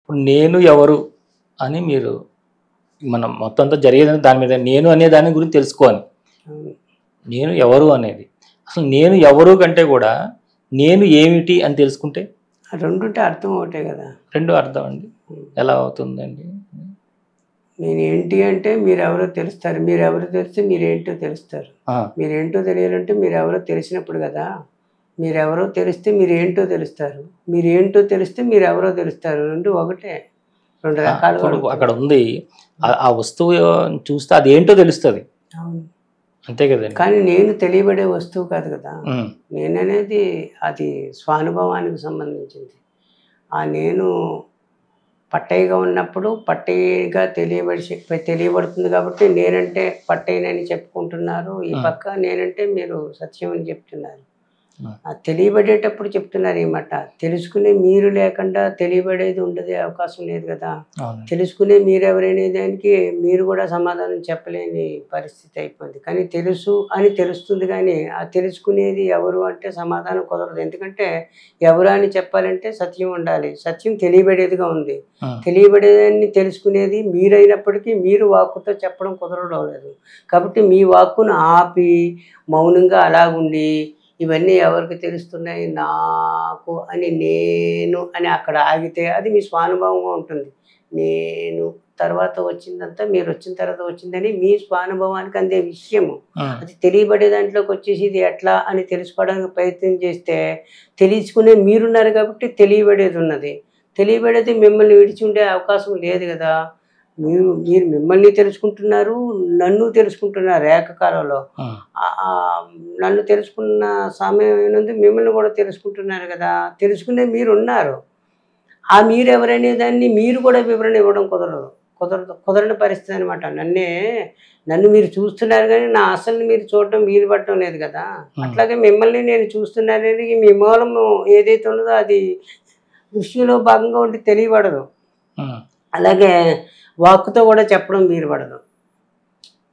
ఇప్పుడు నేను ఎవరు అని మీరు మనం మొత్తం అంతా జరిగేది దాని మీద నేను అనే దాని గురించి తెలుసుకోవాలి. నేను ఎవరు అనేది అసలు నేను ఎవరు కంటే కూడా నేను ఏమిటి అని తెలుసుకుంటే రెండుంటే అర్థం ఒకటే కదా. రెండు అర్థం అండి ఎలా అవుతుందండి? నేను ఏంటి అంటే మీరెవరో తెలుస్తారు, మీరెవరో తెలిస్తే మీరేంటో తెలుస్తారు. మీరేంటో తెలియాలంటే మీరెవరో తెలిసినప్పుడు కదా. మీరెవరో తెలిస్తే మీరేంటో తెలుస్తారు, మీరేంటో తెలిస్తే మీరెవరో తెలుస్తారు. రెండు ఒకటే, రెండు రకాలుగా అక్కడ ఉంది. ఆ వస్తువు చూస్తే అది ఏంటో తెలుస్తుంది. అవును, అంతే కదండి. కానీ నేను తెలియబడే వస్తువు కాదు కదా. నేననేది అది స్వానుభవానికి సంబంధించింది. ఆ నేను పట్టయ్యగా ఉన్నప్పుడు పట్టయ్యగా తెలియబడుతుంది కాబట్టి నేనంటే పట్టయ్యనని చెప్పుకుంటున్నారు. ఈ పక్క నేనంటే మీరు సత్యం అని చెప్తున్నారు. తెలియబడేటప్పుడు చెప్తున్నారు ఈ మాట. తెలుసుకునే మీరు లేకుండా తెలియబడేది ఉండదే అవకాశం లేదు కదా. తెలుసుకునే మీరెవరనే దానికి మీరు కూడా సమాధానం చెప్పలేని పరిస్థితి అయిపోయింది. కానీ తెలుసు అని తెలుస్తుంది, కానీ ఆ తెలుసుకునేది ఎవరు అంటే సమాధానం కుదరదు. ఎందుకంటే ఎవరు అని చెప్పాలంటే సత్యం ఉండాలి. సత్యం తెలియబడేదిగా ఉంది. తెలియబడేదాన్ని తెలుసుకునేది మీరైనప్పటికీ మీరు వాక్కుతో చెప్పడం కుదరడం లేదు. కాబట్టి మీ వాక్కును ఆపి మౌనంగా అలాగుండి ఇవన్నీ ఎవరికి తెలుస్తున్నాయి, నాకు అని నేను అని అక్కడ ఆగితే అది మీ స్వానుభవంగా ఉంటుంది. నేను తర్వాత వచ్చిందంతా మీరు వచ్చిన తర్వాత వచ్చిందని మీ స్వానుభవానికి అందే విషయము. అది తెలియబడే దాంట్లోకి వచ్చేసి ఇది ఎట్లా అని తెలుసుకోవడానికి ప్రయత్నం చేస్తే తెలుసుకునే మీరున్నారు కాబట్టి తెలియబడేది ఉన్నది. తెలియబడేది మిమ్మల్ని విడిచి ఉండే అవకాశం లేదు కదా. మీరు మిమ్మల్ని తెలుసుకుంటున్నారు, నన్ను తెలుసుకుంటున్నారు ఏకకాలంలో. నన్ను తెలుసుకున్న సమయం అయినందు మిమ్మల్ని కూడా తెలుసుకుంటున్నారు కదా. తెలుసుకునే మీరు ఉన్నారు. ఆ మీరెవరనే దాన్ని మీరు కూడా వివరణ ఇవ్వడం కుదరని పరిస్థితి అనమాట. నన్ను మీరు చూస్తున్నారు కానీ నా అసలు మీరు చూడటం వీలు పడటం లేదు కదా. అట్లాగే మిమ్మల్ని నేను చూస్తున్నానని మీ మూలము ఏదైతే ఉన్నదో అది దృష్టిలో భాగంగా ఉండి తెలియబడదు. అలాగే వాక్కుతో కూడా చెప్పడం వీలు పడదు.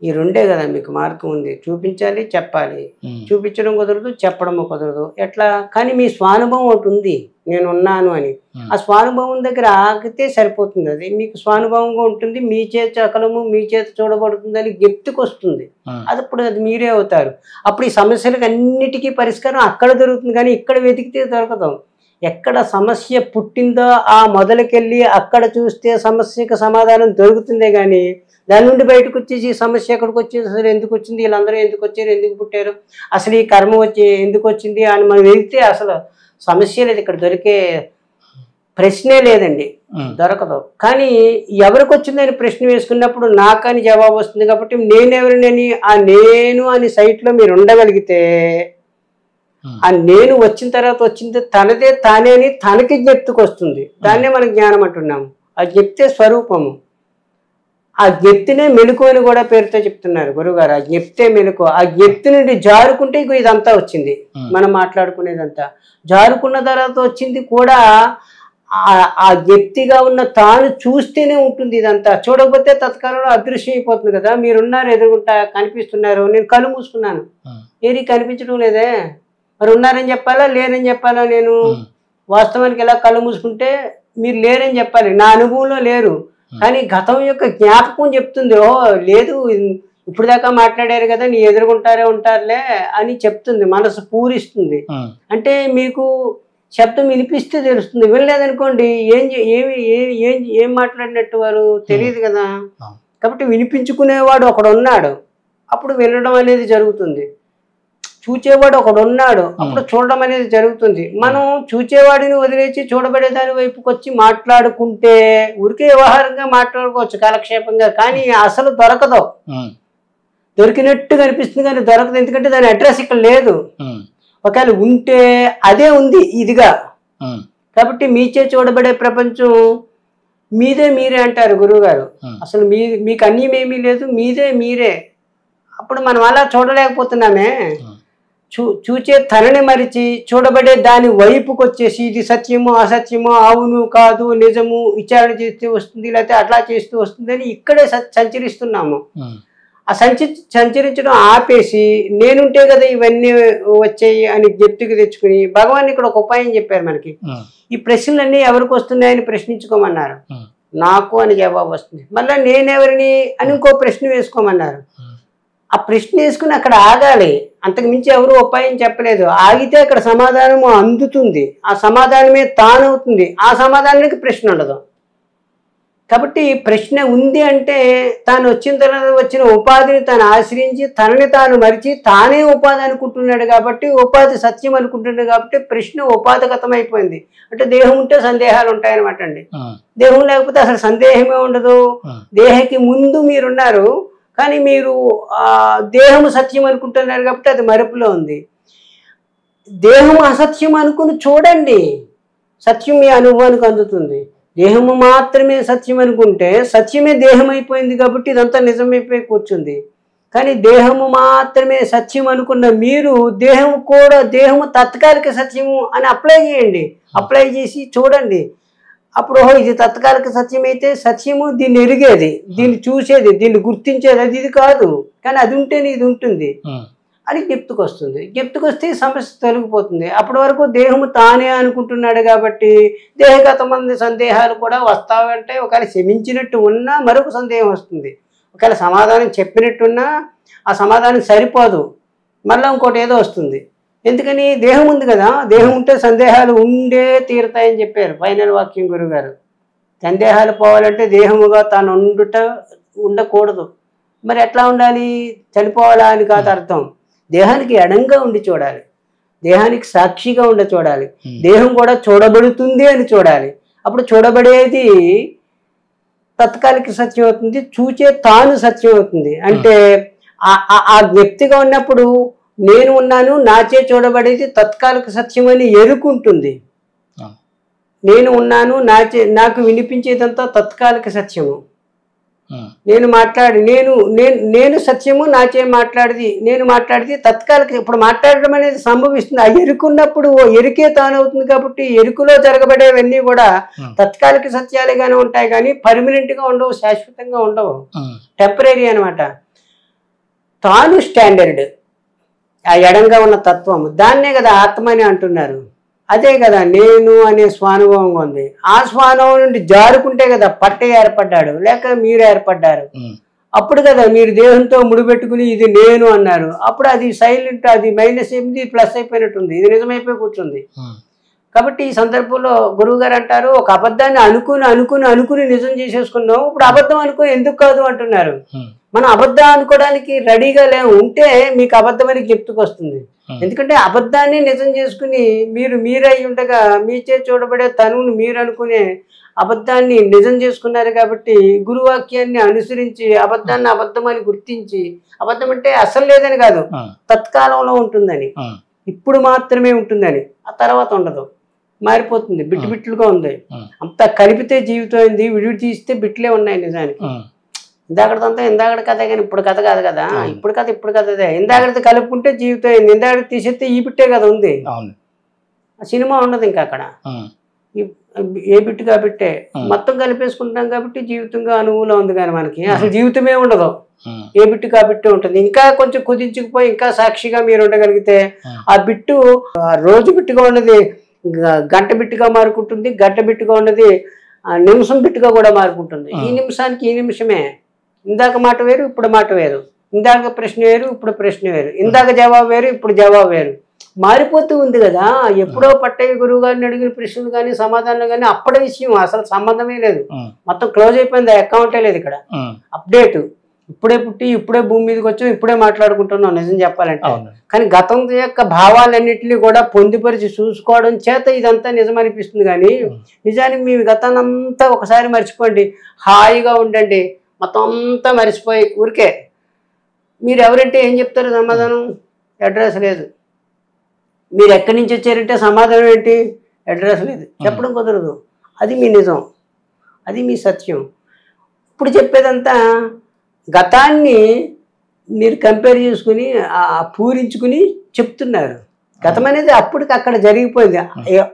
ఈ రెండే కదా మీకు మార్గం ఉంది. చూపించాలి, చెప్పాలి. చూపించడం కుదరదు, చెప్పడము కుదరదు. ఎట్లా? కానీ మీ స్వానుభవం ఒకటి ఉంది, నేనున్నాను అని. ఆ స్వానుభవం దగ్గర ఆగితే సరిపోతుంది. అది మీకు స్వానుభవంగా ఉంటుంది. మీ చేత చకలము మీ చేత చూడబడుతుందని జ్ఞప్తికి వస్తుంది. అప్పుడు అది మీరే అవుతారు. అప్పుడు ఈ సమస్యలకు అన్నిటికీ పరిష్కారం అక్కడ దొరుకుతుంది, కానీ ఇక్కడ వెతికితే దొరకదు. ఎక్కడ సమస్య పుట్టిందో ఆ మొదలుకెళ్ళి అక్కడ చూస్తే సమస్యకు సమాధానం దొరుకుతుందే కానీ దాని నుండి బయటకు వచ్చేసి సమస్య ఎక్కడికి వచ్చేసి అసలు ఎందుకు వచ్చింది, వీళ్ళందరూ ఎందుకు వచ్చారు, ఎందుకు పుట్టారు, అసలు ఈ కర్మ ఎందుకు వచ్చింది అని మనం వెళ్తే అసలు సమస్య లేదు. ఇక్కడ దొరికే ప్రశ్నే లేదండి, దొరకదు. కానీ ఎవరికి వచ్చిందని ప్రశ్న వేసుకున్నప్పుడు నాకని జవాబు వస్తుంది. కాబట్టి నేనెవరినని ఆ నేను అని సైట్లో మీరు ఉండగలిగితే ఆ నేను వచ్చిన తర్వాత వచ్చింది తనదే తానే అని తనకి జ్ఞప్తికి వస్తుంది. దాన్నే మనం జ్ఞానం అంటున్నాము. ఆ జ్ఞప్తే స్వరూపము. ఆ జ్ఞప్తినే మెలకు అని కూడా పేరుతో చెప్తున్నారు గురువుగారు. ఆ జ్ఞప్తే మెలకు. ఆ జ్ఞప్తి నుండి జారుకుంటే ఇదంతా వచ్చింది, మనం మాట్లాడుకునేదంతా. జారుకున్న తర్వాత వచ్చింది కూడా ఆ జ్ఞప్తిగా ఉన్న తాను చూస్తేనే ఉంటుంది. ఇదంతా చూడకపోతే తత్కాలంలో అదృశ్యం అయిపోతుంది కదా. మీరున్నారు, ఎదురుగుంటా కనిపిస్తున్నారు, నేను కళ్ళు మూసుకున్నాను, ఏది కనిపించడం లేదే. మరి ఉన్నారని చెప్పాలా, లేరని చెప్పాలా? నేను వాస్తవానికి ఎలా కళ్ళు మూసుకుంటే మీరు లేరని చెప్పాలి. నా అనుభవంలో లేరు, కానీ గతం యొక్క జ్ఞాపకం చెప్తుంది. ఓ లేదు, ఇప్పుడు దాకా మాట్లాడారు కదా, నీ ఎదురుగుంటారే ఉంటారులే అని చెప్తుంది, మనసు పూరిస్తుంది. అంటే మీకు శబ్దం వినిపిస్తే తెలుస్తుంది. వినలేదనుకోండి ఏం మాట్లాడినట్టు వారు తెలియదు కదా. కాబట్టి వినిపించుకునేవాడు ఒకడు ఉన్నాడు, అప్పుడు వినడం అనేది జరుగుతుంది. చూచేవాడు ఒకడు ఉన్నాడు, అప్పుడు చూడడం అనేది జరుగుతుంది. మనం చూచేవాడిని వదిలేసి చూడబడే దాని వైపుకి వచ్చి మాట్లాడుకుంటే ఊరికే వ్యవహారంగా మాట్లాడుకోవచ్చు కాలక్షేపంగా, కానీ అసలు దొరకదు. దొరికినట్టు కనిపిస్తుంది కానీ దొరకదు. ఎందుకంటే దాని అడ్రస్ ఇక్కడ లేదు. ఒకవేళ ఉంటే అదే ఉంది ఇదిగా. కాబట్టి మీచే చూడబడే ప్రపంచం మీరే అంటారు గురువుగారు. అసలు మీకు అన్యమేమీ లేదు, మీరే. అప్పుడు మనం అలా చూడలేకపోతున్నామే. చూచే తనని మరిచి చూడబడే దాని వైపుకి వచ్చేసి ఇది సత్యమో అసత్యమో, అవును కాదు, నిజము, విచారణ చేస్తే వస్తుంది, లేకపోతే అట్లా చేస్తూ వస్తుంది అని ఇక్కడే సంచరిస్తున్నాము. ఆ సంచరించడం ఆపేసి నేనుంటే కదా ఇవన్నీ వచ్చాయి అని జ్ఞప్తికి తెచ్చుకుని భగవాన్ ఇక్కడ ఒక ఉపాయం చెప్పారు మనకి. ఈ ప్రశ్నలన్నీ ఎవరికి వస్తున్నాయని ప్రశ్నించుకోమన్నారు. నాకు అని జవాబు వస్తుంది. మళ్ళీ నేనెవరిని అని ఇంకో ప్రశ్న వేసుకోమన్నారు. ఆ ప్రశ్న వేసుకుని అక్కడ ఆగాలి. అంతకు మించి ఎవరు ఉపాయం చెప్పలేదు. ఆగితే అక్కడ సమాధానము అందుతుంది. ఆ సమాధానమే తానవుతుంది. ఆ సమాధానానికి ప్రశ్న ఉండదు. కాబట్టి ప్రశ్న ఉంది అంటే తాను వచ్చిన తర్వాత వచ్చిన ఉపాధిని తాను ఆశ్రయించి తనని తాను మరిచి తానే ఉపాధి అనుకుంటున్నాడు కాబట్టి, ఉపాధి సత్యం అనుకుంటున్నాడు కాబట్టి ప్రశ్న ఉపాధిగతమైపోయింది. అంటే దేహం ఉంటే సందేహాలు ఉంటాయన్నమాట అండి. దేహం లేకపోతే అసలు సందేహమే ఉండదు. దేహకి ముందు మీరున్నారు కానీ మీరు దేహము సత్యం అనుకుంటున్నారు కాబట్టి అది మరుపులో ఉంది. దేహము అసత్యం అనుకుని చూడండి, సత్యం మీ అనుభవానికి అందుతుంది. దేహము మాత్రమే సత్యం అనుకుంటే సత్యమే దేహం అయిపోయింది కాబట్టి ఇదంతా నిజమైపోయి కూర్చుంది. కానీ దేహము మాత్రమే సత్యం అనుకున్న మీరు దేహము తాత్కాలిక సత్యము అని అప్లై చేయండి. అప్లై చేసి చూడండి. అప్పుడు ఇది తాత్కాలిక సత్యం అయితే సత్యము దీన్ని ఎరిగేది, దీన్ని చూసేది, దీన్ని గుర్తించేది అది ఇది కాదు. కానీ అది ఉంటేనే ఇది ఉంటుంది అని జ్ఞప్తికొస్తుంది. జ్ఞప్తికొస్తే సమస్య తొలగిపోతుంది. అప్పటి వరకు దేహము తానే అనుకుంటున్నాడు కాబట్టి దేహగతమైన సందేహాలు కూడా వస్తావంటే ఒకవేళ క్షమించినట్టు ఉన్నా మరొక సందేహం వస్తుంది. ఒకవేళ సమాధానం చెప్పినట్టున్నా ఆ సమాధానం సరిపోదు, మళ్ళీ ఇంకోటి ఏదో వస్తుంది. ఎందుకని దేహం ఉంది కదా, దేహం ఉంటే సందేహాలు ఉండే తీరుతాయని చెప్పారు ఫైనల్ వాక్యం గురుగారు. సందేహాలు పోవాలంటే దేహముగా తాను ఉండకూడదు. మరి ఎట్లా ఉండాలి? చనిపోవాలా అని కాదు అర్థం. దేహానికి ఎడంగా ఉండి చూడాలి, దేహానికి సాక్షిగా ఉండి చూడాలి. దేహం కూడా చూడబడుతుంది అని చూడాలి. అప్పుడు చూడబడేది తత్కాలిక సత్యం అవుతుంది, చూచే తాను సత్యం అవుతుంది. అంటే ఆ వ్యక్తిగా ఉన్నప్పుడు నేను ఉన్నాను, నాచే చూడబడేది తత్కాలిక సత్యం అని ఎరుకుంటుంది. నేను ఉన్నాను, నాకు వినిపించేదంతా తత్కాలిక సత్యము. నేను సత్యము, నాచే నేను మాట్లాడేది తత్కాలిక. ఇప్పుడు మాట్లాడడం అనేది సంభవిస్తుంది. ఆ ఎరుకున్నప్పుడు ఎరుకే తానవుతుంది కాబట్టి ఎరుకులో జరగబడేవన్నీ కూడా తత్కాలిక సత్యాలుగానే ఉంటాయి కానీ పర్మనెంట్గా ఉండవు, శాశ్వతంగా ఉండవు, టెంపరీ అనమాట. తాను స్టాండర్డ్, ఆ ఎడంగా ఉన్న తత్వం, దాన్నే కదా ఆత్మ అని అంటున్నారు. అదే కదా నేను అనే స్వానుభవంగా ఉంది. ఆ స్వానుభవం నుండి జారుకుంటే కదా పట్టే ఏర్పడ్డాడు, లేక మీరు ఏర్పడ్డారు. అప్పుడు కదా మీరు దేహంతో ముడిపెట్టుకుని ఇది నేను అన్నారు. అప్పుడు అది సైలెంట్, అది -8 ప్లస్ అయిపోయినట్టుంది, ఇది నిజమైపోయి కూర్చుంది. కాబట్టి ఈ సందర్భంలో గురువు గారు అంటారు, ఒక అబద్ధాన్ని అనుకుని నిజం చేసేసుకున్నావు, ఇప్పుడు అబద్ధం అనుకుని ఎందుకు కాదు అంటున్నారు. మనం అబద్ధం అనుకోవడానికి రెడీగా ఉంటే మీకు అబద్ధమని జ్ఞప్తికొస్తుంది. ఎందుకంటే అబద్ధాన్ని నిజం చేసుకుని మీరై ఉండగా మీచే చూడబడే తనువును మీరు అనుకునే అబద్ధాన్ని నిజం చేసుకున్నారు కాబట్టి గురువాక్యాన్ని అనుసరించి అబద్ధాన్ని అబద్ధమని గుర్తించి, అబద్ధం అంటే అసలు లేదని కాదు, తత్కాలంలో ఉంటుందని, ఇప్పుడు మాత్రమే ఉంటుందని, ఆ తర్వాత ఉండదు, మారిపోతుంది, బిట్టులుగా ఉంది. అంతా కలిపితే జీవితం అయింది, విడివిడి తీస్తే బిట్లే ఉన్నాయి నిజానికి. ఇందాకడ కథ కానీ ఇప్పుడు కథ కాదు కదా, ఇప్పుడు కథ అదే. ఇందాకడితో కలుపుకుంటే జీవితం అయింది, ఇందాకడ తీసేస్తే ఈ బిట్టే కదా ఉంది. ఆ సినిమా ఉండదు ఇంకా అక్కడ, ఏ బిట్టుగా బిట్టే మొత్తం కలిపేసుకుంటాం కాబట్టి జీవితంగా అనువులో ఉంది. కానీ మనకి అసలు జీవితమే ఉండదు, ఏ బిట్టు కాబట్టే ఉంటుంది. ఇంకా కొంచెం కుదించుకుపోయి ఇంకా సాక్షిగా మీరు ఉండగలిగితే ఆ బిట్టు రోజు బిట్టుగా ఉన్నది గంట బిట్టుగా మారుకుంటుంది, గంట బిట్టుగా ఉన్నది నిమిషం బిట్టుగా కూడా మారుకుంటుంది. ఈ నిమిషానికి ఈ నిమిషమే. ఇందాక మాట వేరు, ఇప్పుడు మాట వేరు. ఇందాక ప్రశ్న వేరు, ఇప్పుడు ప్రశ్న వేరు. ఇందాక జవాబు వేరు, ఇప్పుడు జవాబు వేరు. మారిపోతూ ఉంది కదా. ఎప్పుడో పట్టయ్య గురువు గారిని అడిగిన ప్రశ్నలు కానీ సమాధానాలు కానీ అప్పటి విషయం, అసలు సంబంధమే లేదు, మొత్తం క్లోజ్ అయిపోయింది, అకౌంటే లేదు ఇక్కడ. అప్డేట్ ఇప్పుడే పుట్టి ఇప్పుడే భూమి మీదకి వచ్చాం, ఇప్పుడే మాట్లాడుకుంటున్నాం నిజం చెప్పాలంటే. కానీ గతం యొక్క భావాలన్నింటినీ కూడా పొందుపరిచి చూసుకోవడం చేత ఇదంతా నిజం అనిపిస్తుంది. కానీ నిజానికి మీ గతానంతా ఒకసారి మర్చిపోండి, హాయిగా ఉండండి, మొత్తం అంతా మర్చిపోయి ఊరికే మీరు ఎవరంటే ఏం చెప్తారు సమాధానం? అడ్రస్ లేదు. మీరు ఎక్కడి నుంచి వచ్చారంటే సమాధానం ఏంటి? అడ్రస్ లేదు, చెప్పడం కుదరదు. అది మీ నిజం, అది మీ సత్యం. ఇప్పుడు చెప్పేదంతా గతాన్ని మీరు కంపేర్ చేసుకుని పూరించుకుని చెప్తున్నారు. గతం అనేది అప్పటికి అక్కడ జరిగిపోయింది.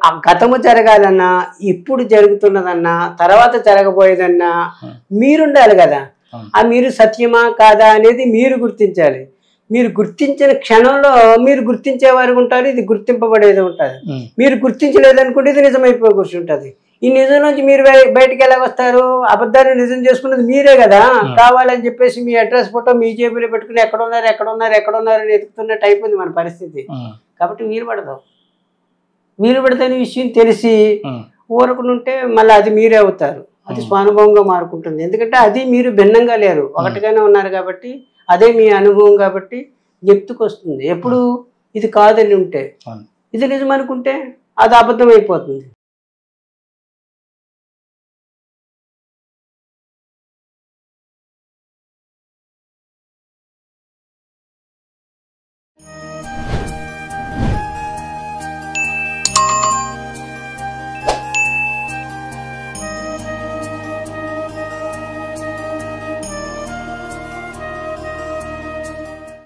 ఆ గతము జరగాలన్నా, ఇప్పుడు జరుగుతున్నదన్నా, తర్వాత జరగబోయేదన్నా మీరుండాలి కదా. ఆ మీరు సత్యమా కాదా అనేది మీరు గుర్తించాలి. మీరు గుర్తించిన క్షణంలో మీరు గుర్తించే వారు ఉంటారు, ఇది గుర్తింపబడేది ఉంటుంది. మీరు గుర్తించలేదనుకుంటే ఇది నిజమైపోయి కూర్చుంటుంది. ఈ నిజం నుంచి మీరు బయటకు ఎలా వస్తారు? అబద్ధాన్ని నిజం చేసుకున్నది మీరే కదా. కావాలని చెప్పేసి మీ అడ్రస్ ఫోటో మీ జేబులో పెట్టుకుని ఎక్కడున్నారు అని ఎత్తుకున్నట్టు అయిపోయింది మన పరిస్థితి. కాబట్టి వీలు పడతాని విషయం తెలిసి ఊరకునుంటే మళ్ళీ అది మీరే అవుతారు. అది స్వానుభవంగా మారుకుంటుంది. ఎందుకంటే అది మీరు భిన్నంగా లేరు, ఒకటిగానే ఉన్నారు కాబట్టి అదే మీ అనుభవం కాబట్టి జ్ఞప్తికి వస్తుంది. ఎప్పుడు ఇది కాదని ఉంటే, ఇది నిజం అనుకుంటే అది అబద్ధం అయిపోతుంది.